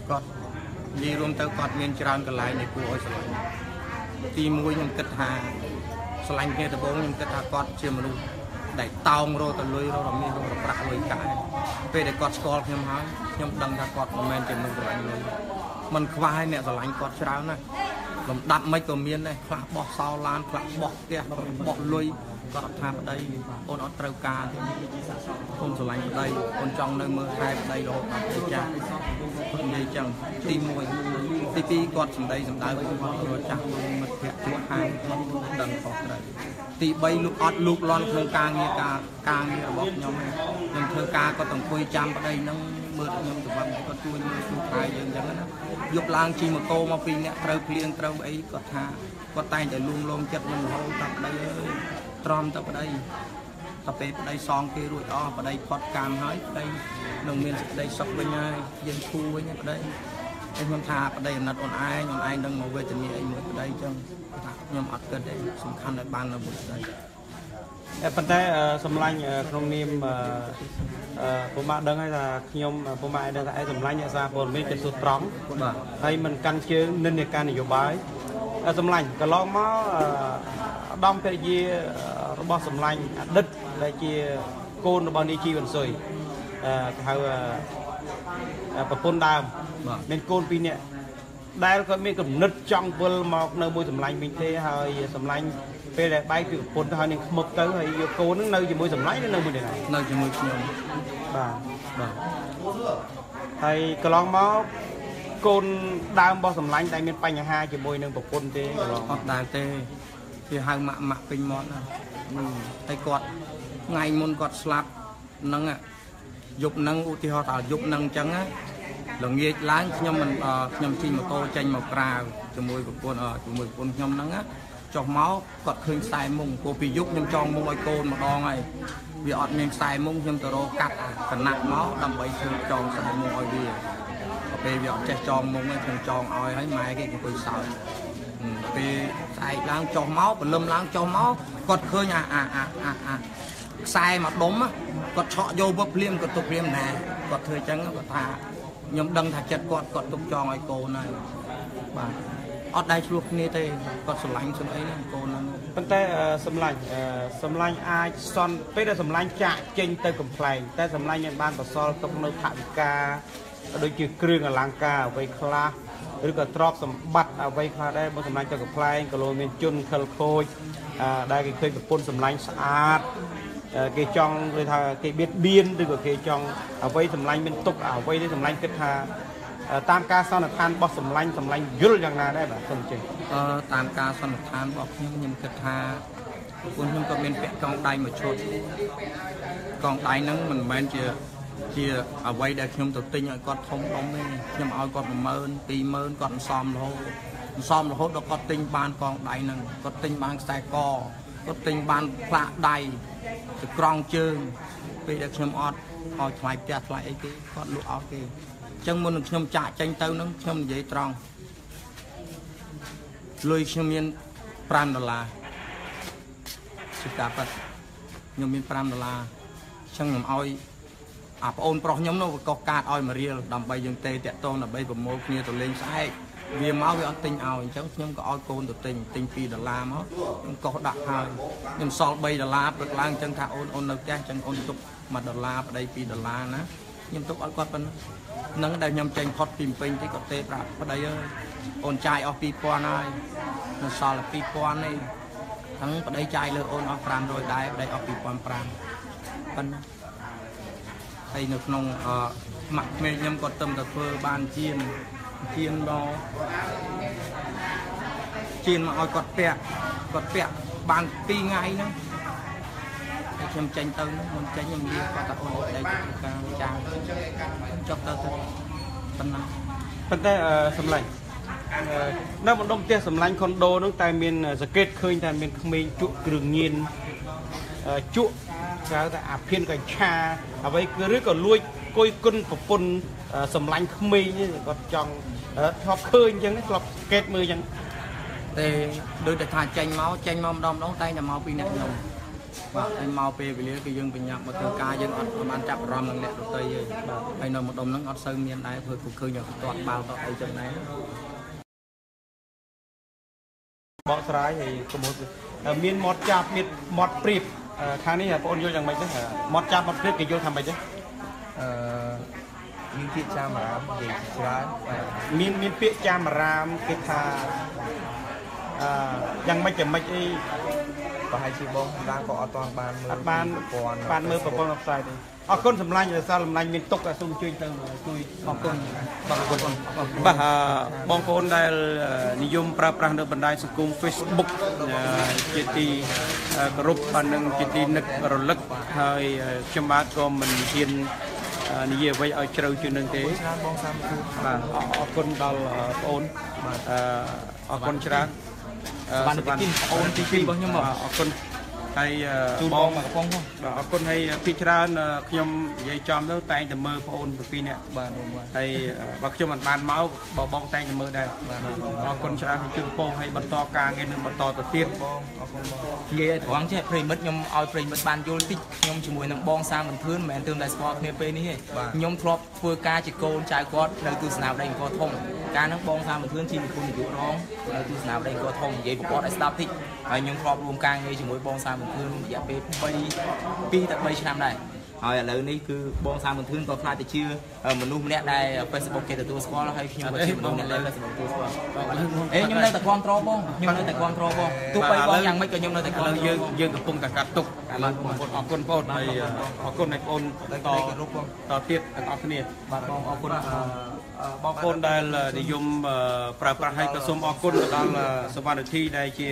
គាត់និយាយរួមទៅគាត់មានច្រើនកន្លែងនៃគួរឲ្យស្រឡាញ់ទី1ខ្ញុំគិតថាស្រឡាញ់គ្នាដំបូងខ្ញុំគិតថាគាត់ជាមនុស្សដែលតោងរកទៅលុយរកមានរកប្រាក់លុយកាយពេលដែលគាត់ស្គាល់ខ្ញុំហើយខ្ញុំដឹងថាគាត់មិនមែនជាមនុស្សស្រឡាញ់លុយមិនខ្វះឲ្យអ្នកស្រឡាញ់គាត់ច្រើនណាស់លំដាប់មិនក៏មានដែរខ្លះបោះសោឡានខ្លះបោះផ្ទះបោះលុយគាត់អត់ថាប្តីអូនអត់ត្រូវការទេអូនស្រឡាញ់ប្តីអូនចង់នៅមើលថែប្តីរហូតដល់ទៅចាស់គាត់និយាយចឹងទី1ទី2គាត់សម្ដីសម្ដៅគាត់រត់ចាស់មិត្តភក្តិជួបហាងគាត់ដឹងខុសត្រូវទី3លោកអត់លូកលាន់ក្នុងការងាររបស់ខ្ញុំធ្វើការគាត់ទៅអង្គុយចាំប្តីហ្នឹងមើលខ្ញុំទៅវិញគាត់ជួយមើលទូថែយើងចឹងណាយកឡើងជិះម៉ូតូមកពីអ្នកត្រូវភ្លៀងត្រូវអីគាត់ថាគាត់តែងតែលួងលោមចិត្តខ្ញុំរហូតដល់ប្តីអើយទ្រាំទៅប្តីតែពេលប្តីសងគេរួចអស់ប្តីផុតកម្មហើយប្តីនឹងមានសេចក្តីសុខវិញហើយយើងគូវិញប្តីខ្ញុំថាប្តីអាណិតអូនឯងនឹងមកវេទនាអីមួយប្តីចឹងថាខ្ញុំអត់គិតទេសំខាន់តែបាននៅមួយប្តីប៉ុន្តែសម្លាញ់ក្នុងនាមពុំបានដឹងហើយថាខ្ញុំពុំបានដឹងថាឯងសម្លាញ់អ្នកសារព័ត៌មានគិតសួរត្រង់ហើយមិនកាន់ជើងនិន្នាការនយោបាយសម្លាញ់កន្លងមកឧត្តមភរិយារបស់សម្លាញ់អតីតដែលជាកូនរបស់នាយជីវ៉ាន់ស៊ុយគេហៅប្រពន្ធដើមមានកូន2នាក់ដែលគាត់មានគំនិតចង់វិលមកនៅមួយសម្លាញ់វិញទេហើយសម្លាញ់ពេលដែលបែកពីប្រពន្ធទៅហើយនឹងខ្មុកទៅហើយយកកូននឹងនៅជាមួយសម្លាញ់នៅមួយនេះនៅជាមួយខ្ញុំបាទហើយកន្លងមកកូនដើមរបស់សម្លាញ់តែមានបញ្ហាជាមួយនឹងប្រពន្ធទេកន្លងអត់ដែរទេគេហៅម៉ាក់ពេញមាត់ហើយគាត់ថ្ងៃមុនគាត់ស្លាប់ហ្នឹងយប់ហ្នឹងឧទាហរណ៍ថាយប់ហ្នឹងអញ្ចឹងល្ងាចឡើងខ្ញុំជិះម៉ូតូចេញមកក្រៅជាមួយប្រពន្ធខ្ញុំហ្នឹងចុះមកគាត់ឃើញខ្សែមុងព្រោះពីយប់ខ្ញុំចងមុងឲ្យកូនម្ដងហើយវាអត់មានខ្សែមុងខ្ញុំទៅរកកាត់កណាត់មកដើម្បីធ្វើចងខ្សែមុងឲ្យវាពេលវាអត់ចេះចងមុងទេខ្ញុំចងឲ្យហើយម៉ែគេអង្គុយសើចពេលស្អែកឡើងចុះមកព្រលឹមឡើងចុះមកគាត់ឃើញខ្សែមកដុំគាត់ឆក់យកវឹកភ្លាមគាត់ទុកភ្លាមណាគាត់ធ្វើអញ្ចឹងគាត់ថាខ្ញុំដឹងថាចិត្តគាត់ទុកចងឲ្យកូនហើយបាទអត់ដែរឆ្លោះគ្នាទេគាត់ស្រឡាញ់ស្អីហ្នឹងកូនហ្នឹងប៉ុន្តែសម្លាញ់អាចសន់ពេលដែលសម្លាញ់ចាក់ចេញទៅកំ pl ែងតែសម្លាញ់មានបានបសល់ទុកនៅថវិកាដូចជាគ្រឿងអលង្ការអ្វីខ្លះឬក៏ទ្រព្យសម្បត្តិអ្វីខ្លះដែរបើសម្លាញ់ទៅកំ pl ែងក៏លោមានជនខិលខូចដែលគេឃើញប្រពន្ធសម្លាញ់ស្អាតគេចង់គេថាគេបៀតបៀនឬក៏គេចង់អ្វីសម្លាញ់មានទុកអ្វីដែលសម្លាញ់គិតថាតាមការសន្និដ្ឋានរបស់សម្លាញ់យល់យ៉ាងណាដែរបាទសូមចេះតាមការសន្និដ្ឋានរបស់ខ្ញុំគិតថាប្រពន្ធខ្ញុំក៏មានពាក់កងដៃមួយឈុតកងដៃហ្នឹងមិនមែនជាអ្វីដែលខ្ញុំទៅទិញឲ្យគាត់ធំដុំទេខ្ញុំឲ្យគាត់ 10000 20000គាត់សំរហូតដល់គាត់ទិញបានកងដៃហ្នឹងគាត់ទិញបានខ្សែកគាត់ទិញបានផ្លាកដៃទៅក្រងជើងពេលដែលខ្ញុំអត់ឲ្យថ្លៃផ្ទះថ្លៃអីគេគាត់លក់អស់គេអញ្ចឹងមុននឹងខ្ញុំចាក់ចេញទៅហ្នឹងខ្ញុំនិយាយត្រង់លុយខ្ញុំមាន$5ជាការប៉ັດខ្ញុំមាន$5អញ្ចឹងខ្ញុំឲ្យប្អូនប្រុសខ្ញុំនោះវាកោះកាតឲ្យ1រៀលដើម្បីយើងទេតាក់ទងដើម្បីប្រមូលគ្នាទៅលេងស្អែកវាមកវាអត់ទិញឲ្យអញ្ចឹងខ្ញុំក៏ឲ្យកូនទៅទិញ$2មកខ្ញុំកោះដាក់ហើយខ្ញុំសល់$3ព្រឹកឡើងអញ្ចឹងថាអូននៅផ្ទះអញ្ចឹងអូនទុក$1ប្តី$2ណាខ្ញុំទុកឲ្យគាត់ប៉ុណ្ណឹងហ្នឹងដែលខ្ញុំចេញផុតពីពេញទីគាត់ទេប្រាប់ប្តីអើយអូនចាយអស់2000ហើយនៅសល់2000នេះហ្នឹងប្តីចាយលើអូនអស់500ដែរប្តីអស់2500ប៉ុណ្ណឹងហើយនៅក្នុងម៉ាក់ក្មេងខ្ញុំគាត់ទៅធ្វើបានជៀនមកឲ្យគាត់ពាក់បាន2ថ្ងៃហ្នឹងខ្ញុំចេញទៅខ្ញុំចេញខ្ញុំនិយាយគាត់ថាអូនដៃទៅការចាងចុះទៅប៉ុណ្ណាប៉ុន្តែសម្លាញ់នៅបណ្ដុំផ្ទះសម្លាញ់ខុនដូនោះតែមានសង្កេតឃើញថាមានក្មេងជក់គ្រឿងញៀនជក់ហៅថាអាភៀនកញ្ឆាអ្វីគឺឬក៏លួចគួយគុណប្រពន្ធសម្លាញ់ក្មេងគាត់ចង់ធ្លាប់ឃើញអញ្ចឹងធ្លាប់សង្កេតមើលអញ្ចឹងតែដូចតែថាចេញមកម្ដងតែតែមកពីអ្នកខ្ញុំ បាទហើយមកពេលវេលាគឺយើងបញ្ញាប់មកធ្វើការយើងអត់បានចាប់អារម្មណ៍នឹងអ្នកដទៃទេបាទហើយនៅម្ដុំហ្នឹងអត់សូវមានដែរព្រោះឃើញយើងផ្ទាត់បាល់តអីចឹងដែរប កស្រាយហើយសមុទ្រមានមាត់ចាប់មានមាត់ព្រៀបខាងនេះបងប្អូនយល់យ៉ាងម៉េចទេមាត់ចាប់មាត់ព្រៀបគេយល់ថាម៉េចទេមានពាក្យចាមអារាមនិយាយច្រើនមានពាក្យចាមអារាមគេថាយ៉ាងម៉េចអីប្រហែលជាបងតាក៏អត់ទាន់បានមើលបានមើលប្រព័ន្ធផ្សាយទេអរគុណសម្លាញ់រសាសម្លាញ់មានទុកសូមជួយទៅជួយអរគុណបាទបងប្អូនដែលនិយមប្រើប្រាស់នៅបណ្ដាញសង្គម Facebook ជាទីគោរពបាននឹងជាទីនឹករលឹកហើយខ្ញុំបាទក៏មិនហ៊ាននិយាយអ្វីឲ្យជ្រៅជាងនឹងទេបងសាមគ្គីបាទអរគុណដល់បងប្អូនអរគុណច្រើនបានទីបងប្អូនទី2របស់ខ្ញុំអរគុណហើយបងមកកំពុងអរគុណហើយពីច្រើនខ្ញុំនិយាយចំទៅតែងតែមើលបងប្អូន2នាក់បាទហើយបើខ្ញុំមិនបានមកបងតែងតែមើលដែរអរគុណច្រើនជឿពងហើយបន្តការងារនឹងបន្តទៅទៀតបងអរគុណបងនិយាយឲ្យត្រង់ចេះប្រិមិត្តខ្ញុំឲ្យប្រិមិត្តបានយល់តិចខ្ញុំជាមួយនឹងបងសាមបន្ទឿនមិនមែនទើបតែស្គាល់គ្នាពេលនេះទេខ្ញុំធ្លាប់ធ្វើការជាកូនចៅគាត់នៅទស្សនាវដ្តីអង្គរធំការនឹងបងសាមបន្ទឿនជាគុណនាយករងនៅទស្សនាវដ្តីអង្គរធំនិយាយប្រវត្តិឲ្យស្ដាប់តិចហើយខ្ញុំធ្លាប់រួមការងារជាមួយបងសាមបន្ទឿនរយៈពេល2ទៅ3ឆ្នាំដែរហើយឥឡូវនេះគឺបងសាមបន្ទឿនក៏ខ្លាចទៅជាមនុស្សម្នាក់ដែល Facebook គេទទួលស្គាល់ហើយខ្ញុំក៏ជាមនុស្សដែល Facebook ទទួលស្គាល់ខ្ញុំនៅតែគ្រប់គ្រងបងខ្ញុំនៅតែគ្រប់គ្រងបងទោះបីបងយ៉ាងម៉េចក៏ខ្ញុំនៅតែគ្រប់គ្រងយើងកំពុងតែកាត់ទុកអរគុណបងហើយអរគុណឲ្យបងតទៀតទាំងអស់គ្នាបាទបងអរគុណបងប្អូនដែលនិយមប្រើប្រាស់ឲ្យក៏សូមអរគុណទៅដល់សវណ្ណរិទ្ធីដែលជា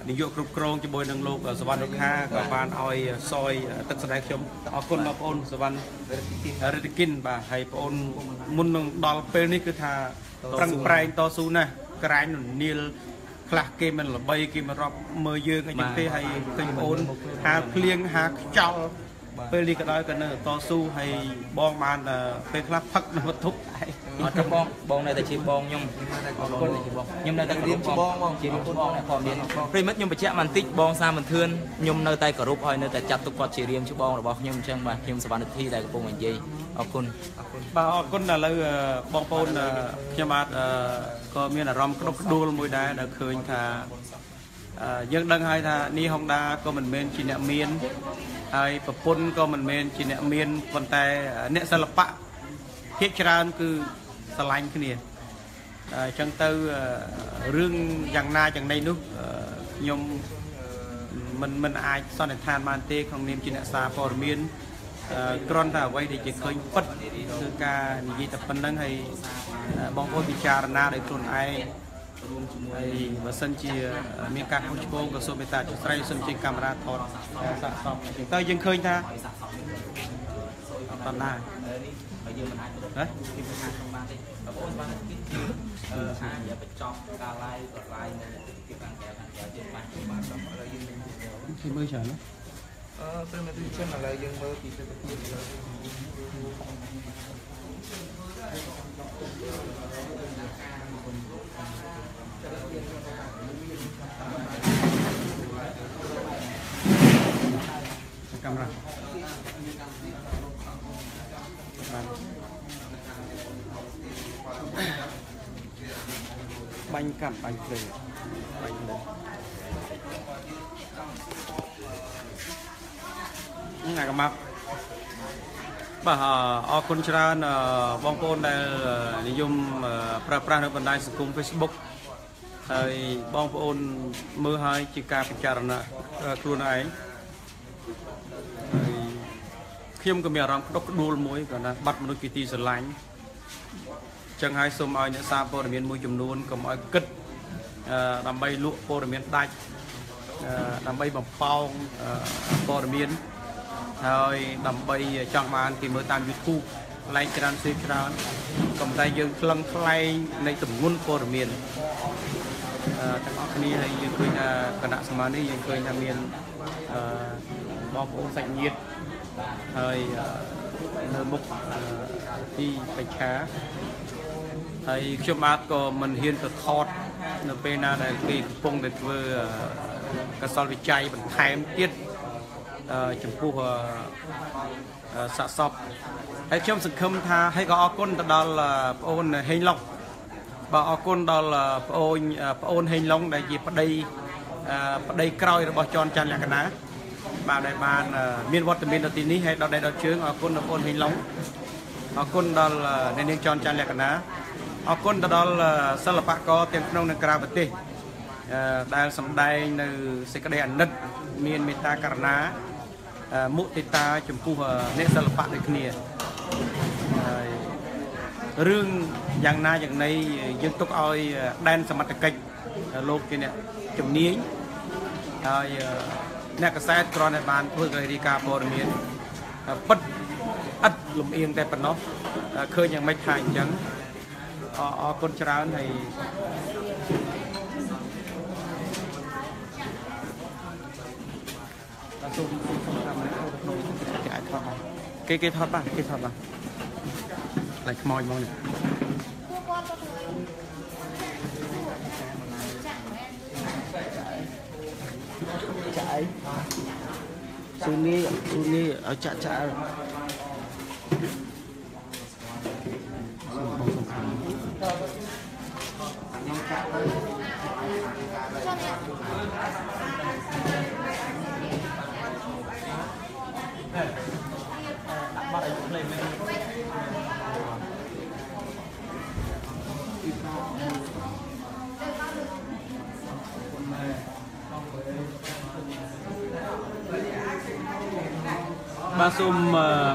នាយកគ្រប់គ្រងជាមួយនឹងលោកសវណ្ណរុក្ខាក៏បានឲ្យសយទឹកស្ដែងខ្ញុំអរគុណបងប្អូនសវណ្ណរិទ្ធិគិនបាទហើយបងប្អូនមុននឹងដល់ពេលនេះគឺថាប្រឹងប្រែងតស៊ូណាស់ក្រែងនាលខ្លះគេមិនល្បីគេមិនរាប់មើលយើងអីចឹងទេហើយឃើញបងប្អូនហាលភ្លៀងហាខ្យល់ពេលនេះក៏ដោយក៏នៅតស៊ូហើយបងបានពេលខ្លះផឹកនៅវត្ថុអត់ទេបងនៅតែជាបងខ្ញុំអរគុណជាបងខ្ញុំនៅតែរៀបជាបងជារៀបបងអ្នកផងមានប្រិមិត្តខ្ញុំបញ្ជាក់បន្តិចបងសាមន្ទឿនខ្ញុំនៅតែគោរពហើយនៅតែចាត់ទុកគាត់ជារៀមជាបងរបស់ខ្ញុំអញ្ចឹងបាទខ្ញុំសវណ្ណរិទ្ធីដែលកំពុងនិយាយអរគុណបាទអរគុណឥឡូវបងប្អូនខ្ញុំបាទក៏មានអារម្មណ៍ក្តុកក្តួលមួយដែរដែលឃើញថាយើងដឹងហើយថានេះហុងដាក៏មិនមែនជាអ្នកមានហើយប្រពន្ធក៏មិនមែនជាអ្នកមានប៉ុន្តែអ្នកសិល្បៈភាគច្រើនគឺស្រឡាញ់គ្នាអញ្ចឹងទៅរឿងយ៉ាងណាយ៉ាងណីនោះខ្ញុំមិនអាចសន្និដ្ឋានបានទេក្នុងនាមជាអ្នកសារព័ត៌មានគ្រាន់តែអ្វីដែលជាឃើញពិតគឺការនិយាយតែប៉ុណ្្នឹងហើយបងប្អូនពិចារណាដោយខ្លួនឯងហើយបើសិនជាមានការខុសឆ្គងក៏សូមមេត្តាជួយស្រីសូមជិះកាមេរ៉ាថតសាកសពអញ្ចឹងទៅយើងឃើញថាអត់បានដែរហើយយើងមិនអាចទៅណាពីមិនអាចក្នុងបានទេបងប្អូនបានគិតអាចបញ្ចប់ការ live ក៏ live នៅទីខាងក្រៅទៀតបានបានដល់ឥឡូវយើងមានគេមើលច្រើនណាព្រមទៅចឹងឥឡូវយើងមើលពីទិដ្ឋភាពកាមេរ៉ាបាញ់កាត់បាញ់ភ្លើងបាញ់ភ្លើងណាកម៉ាប់បាទអរគុណច្រើនបងប្អូនដែលនិយមប្រើប្រាស់នៅបណ្ដាញសង្គម Facebook ហើយបងប្អូនមើលឲ្យជាការពិចារណាខ្លួនឯងហើយខ្ញុំក៏មានអារម្មណ៍ក្តុកក្តួលមួយក៏ណាបាត់មនុស្សជាទីស្រឡាញ់ចឹងហើយសូមឲ្យអ្នកសារព័ត៌មានមួយចំនួនកុំឲ្យគិតដើម្បីលក់ព័ត៌មានដាច់ដើម្បីបំផោងព័ត៌មានហើយដើម្បីចង់បានគេមើលតាម YouTube like ច្រើនសេចច្រើនក៏តែយើងខ្លឹងខ្លែងនៃទម្ងន់ព័ត៌មានទាំងអស់គ្នាហើយយើងឃើញថាគណៈសមានេះយើងឃើញថាមានបងប្អូនសាច់ញាតិហើយនៅមុខទីបច្ឆាហើយខ្ញុំបាទក៏មិនហ៊ានទៅថតនៅពេលណាដែលគេកំពុងតែធ្វើ កសលវិច័យបន្ថែមទៀតចំពោះសាកសពហើយខ្ញុំសង្ឃឹមថាហើយក៏អរគុណទៅដល់បងអូនហេងឡុកបាទអរគុណដល់បងអូនហេងឡុងដែលជាប្តីក្រោយរបស់ចនច័ន្ទលក្ខណាបាទដែលបានមានវត្តមាននៅទីនេះហើយដល់ជើងអរគុណដល់បងអូនហេងឡុងអរគុណដល់អ្នកនាងចនច័ន្ទលក្ខណាអរគុណទៅដល់សិល្បករទាំងក្នុងនិងក្រៅប្រទេសដែលសម្ដែងនៅសេចក្តីអាណិតមានមេត្តាករុណាមុទិតាចំពោះអ្នកសិល្បៈដូចគ្នាហើយរឿងយ៉ាងណាយ៉ាងណីយើងទុកឲ្យដែនសមត្ថកិច្ចលោកជាអ្នកជំនាញហើយអ្នកកសែតគ្រាន់តែបានធ្វើកិច្ចរីការព័ត៌មានពិតឥតលំអៀងតែប៉ុណ្ណោះឃើញយ៉ាងម៉េចថាអញ្ចឹងអរគុណច្រើនហើយសូមតាមនេះទៅក្នុងគេអាចថតបានគេថតបានឡៃខ្មោចមកនេះចាយស៊ូនីឲ្យចាក់បងសំខាន់ខ្ញុំចាក់ទៅដាក់បាត់ឲ្យភ្លេងមែនបាទសូម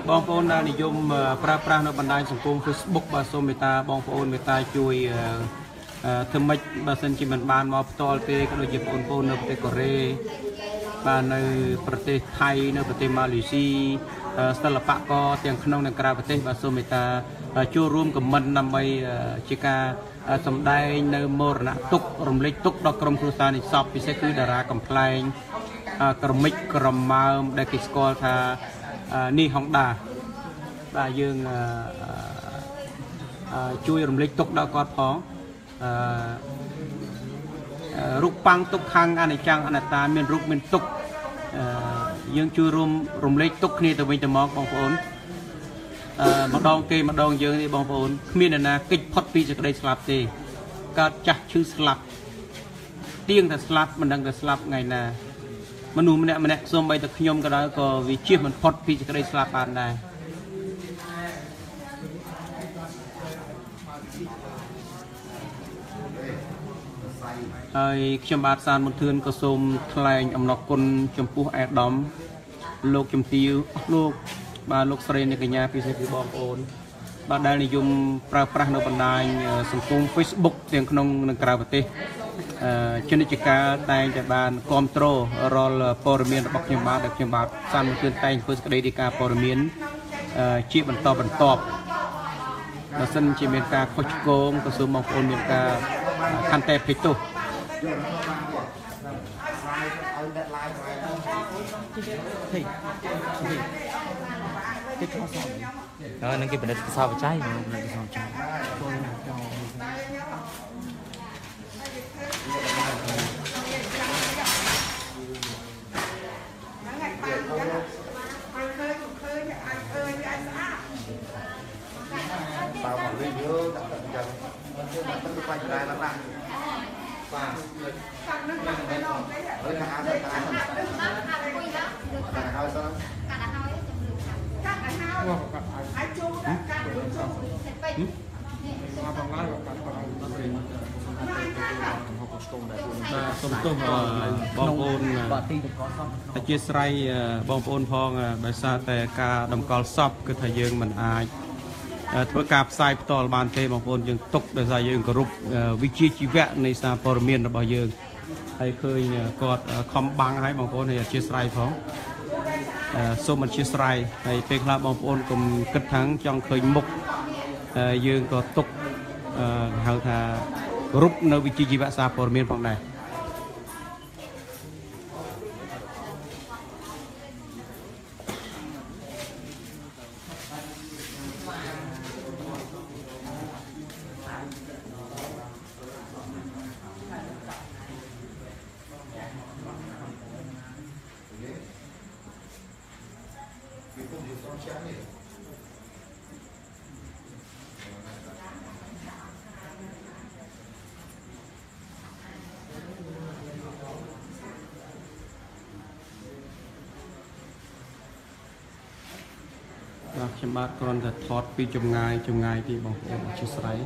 បងប្អូនដែលនិយមប្រើប្រាស់នៅបណ្ដាញសង្គម Facebook បាទសូមមេត្តាបងប្អូនមេត្តាជួយធ្វើម៉េចបើសិនជាមិនបានមកផ្ទាល់ទេក៏ដូចជាបងប្អូននៅប្រទេសកូរ៉េបាទនៅប្រទេសថៃនៅប្រទេសម៉ាឡេស៊ីសិល្បករទាំងក្នុងនិងក្រៅប្រទេសបាទសូមមេត្តាចូលរួមខមមិនដើម្បីជាការសម្ដែងនៅមរណទុក្ខរំលេចទុក្ខដល់ក្រុមគ្រួសារនៃសពពិសេសគឺតារាកំ ប្លែងក្រមិចក្រម៉ើមដែលគេស្គាល់ថានេះហុងដាបាទយើងជួយរំលេចទុក្ខដល់គាត់ផងរូបប៉ាំងទុក្ខខាងអនិច្ចំអនត្តាមានរូបមានទុក្ខយើងជួយរួមរំលែកទុក្ខគ្នាទៅវិញទៅមកបងប្អូនម្ដងគេម្ដងយើងនេះបងប្អូនគ្មានអ្នកណាគេចផុតពីសេចក្តីស្លាប់ទេកើតចាស់ឈឺស្លាប់ទៀងតែស្លាប់មិនដឹងតែស្លាប់ថ្ងៃណាមនុស្សម្នាក់សូម្បីតែខ្ញុំក៏ដោយក៏វាជៀសមិនផុតពីសេចក្តីស្លាប់បានដែរហើយខ្ញុំបាទសានមន្ទឿនក៏សូមថ្លែងអំណរគុណចំពោះអាដាមលោកជំទាវលោកស្រីនិងកញ្ញាពិសេសគឺបងប្អូនបាទដែលនិយមប្រើប្រាស់នៅបណ្ដាញសង្គម Facebook ទាំងក្នុងនិងក្រៅប្រទេសជំនិច្ចការតែងតែបានគ្រប់គ្រងរាល់ព័ត៌មានរបស់ខ្ញុំបាទដែលខ្ញុំបាទសានមន្ទឿនតែងធ្វើសេចក្តីរាយការណ៍ព័ត៌មានជាបន្តបើសិនជាមានការខុសឆ្គងក៏សូមបងប្អូនមានការខន្តីអភ័យទោសនឹងគេបណ្ឌិតសោបច្ច័យសូមទោសបងប្អូនអធិស្ឋានបងប្អូនផងដោយសារតែការតម្កល់សពគឺថាយើងមិនអាចធ្វើការផ្សាយផ្ទាល់បានទេបងប្អូនយើងទុកដោយសារយើងគោរពវិជ្ជាជីវៈនៃសារព័ត៌មានរបស់យើងហើយឃើញគាត់ខំបាំងឲ្យបងប្អូនហើយអធិស្ឋានផងសូមអធិស្ឋានហើយពេលខ្លះបងប្អូនកុំគិតថាចង់ឃើញមុខយើងក៏ទុកហៅថារូបនៅវិជ្ជាជីវៈសារព័ត៌មានផងដែរ ខ្ញុំបាទគ្រាន់តែថតពីចម្ងាយពីបងប្អូនជាស្រ័យ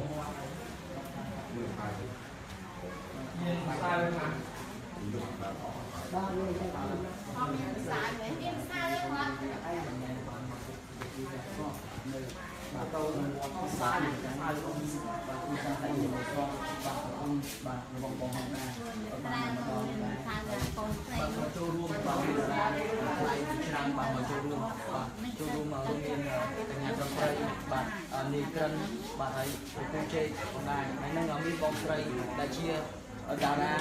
តារា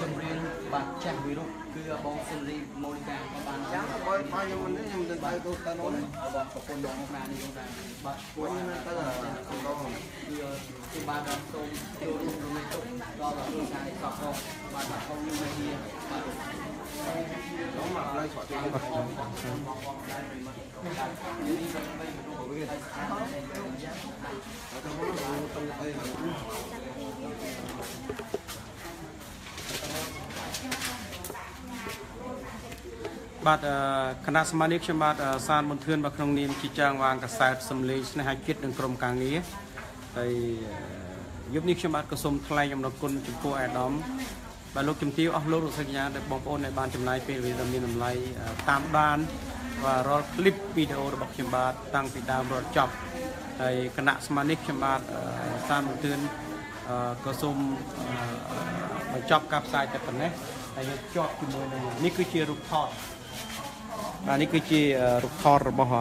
ចម្រៀងបាទចាស់វិរុទ្ធគឺបងស៊ុនរីម៉ូនីកាក៏បានចាំបើខ្ញុំមិនខ្ញុំទៅទៅទៅនោះបាទប្រពន្ធបងណានេះដែរបាទពួកខ្ញុំទៅគឺបាទសូមចូលរួមរំលែកទុកដល់គ្រួសារសពបាទបងខ្ញុំនេះបាទខ្ញុំមកលើឆក់ចូលបាទខ្ញុំបាទគណៈសមាជិកខ្ញុំបាទសានមន្ទឿនបាទក្នុងនាមជាចាងវាងកសែតសំលេងស្នេហាជាតិនិងក្រុមការងារហើយយប់នេះខ្ញុំបាទក៏សូមថ្លែងអំណរគុណចំពោះអាដាមបាទលោកជំទាវអស់លោកលោកសញ្ញាដែលបងប្អូនដែលបានចំណាយពេលវេលាមានតម្លៃតាមដានបាទរាល់คลิปវីដេអូរបស់ខ្ញុំបាទតាំងពីដើមរហូតចប់ហើយគណៈសមាជិកខ្ញុំបាទសានមន្ទឿនក៏សូមបញ្ចប់ការផ្សាយតែប៉ុណ្ណេះហើយយើងជាប់ជាមួយនឹងនេះគឺជារូបថតបាទនេះគឺជារូបថតរបស់